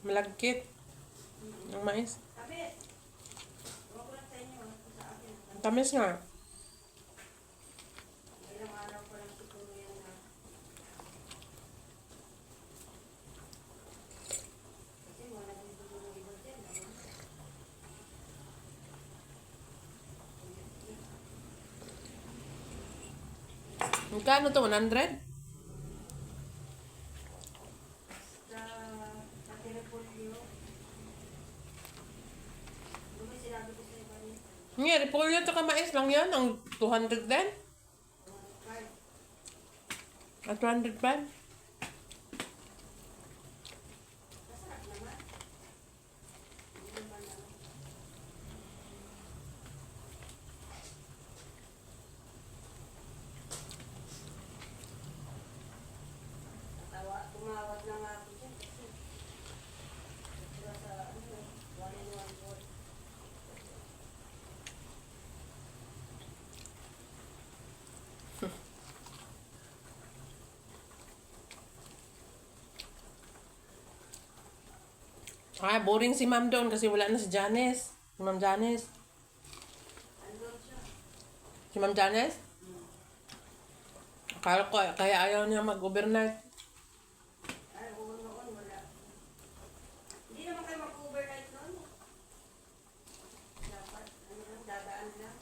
Malagkit. Ang mais. Tamis nga. Magkano to? 100? Nga, repolyo tsaka mais lang yan. Ang 200 din. At 200 pa. Tumawag na nga ako dyan kasi sa ano, 1-in-1 Ah, boring si ma'am doon kasi wala na si Janice. Si Ma'am Janice. Andun siya. Si Ma'am Janice? Akala ko kaya ayaw niya mag-overnight. Ay, oo noon, wala. Hindi naman kayo mag-overnight noon. Dapat, ano lang, dadaan lang.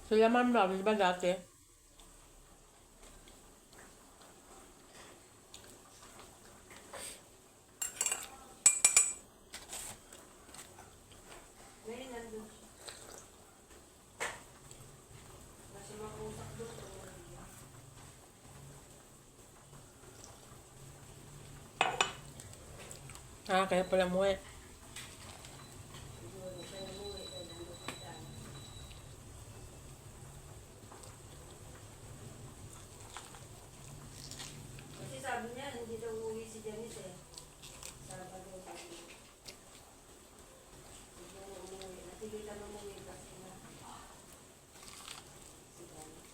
Sila ma'am daw, di ba dati? Ngayon, nandun siya. Kasi mag-usap doon. Ah, kaya pala muwi. Siguro, siya namuwi, kaya nandun siya. Kasi sabi niya, hindi daw uuwi si Janice eh. Sabado, sabi niya. Siguro umuwi. Natilitan umuwi kasi na. Si Janice.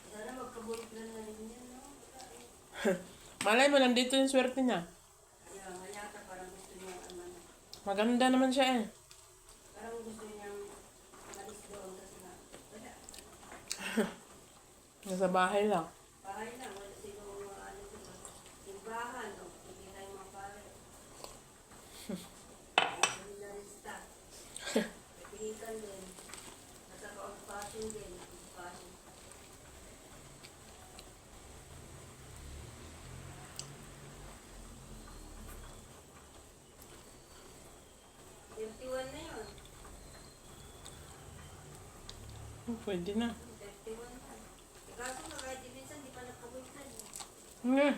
Sana magka-boyfriend na rin yan, no? Wala eh. Malay mo, nandito yung swerte niya. Kaya nga yata parang gusto niya ano. Maganda naman siya eh. Parang gusto niyang malis doon kasi na. Wala. Nasa bahay lang. Bahay lang. Wala siguro ano diba. Simbahan. O. Hindi tayo mapare. Seminarista. Kapihikan din. At saka old-fashioned din. Old-fashioned. Na yun. Pwede na. 31 na. Kaso nga kahit minsan di pa nagka-boyfriend. Nga.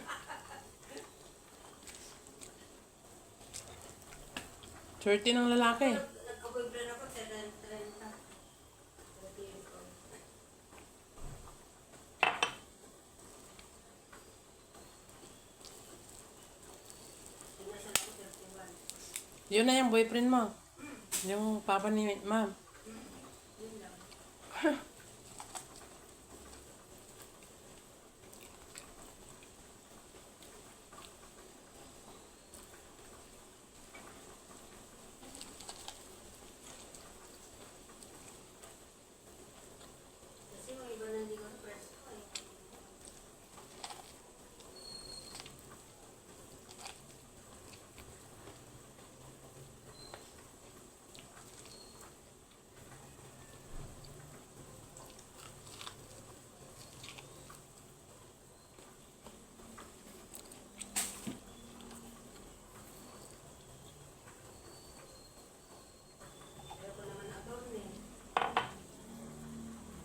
Swerte ng lalaki. Nagka-boyfriend ako 30. Sinasal ako 31. Yun na yung boyfriend mo. Yung papa ni ma'am. Yun lang.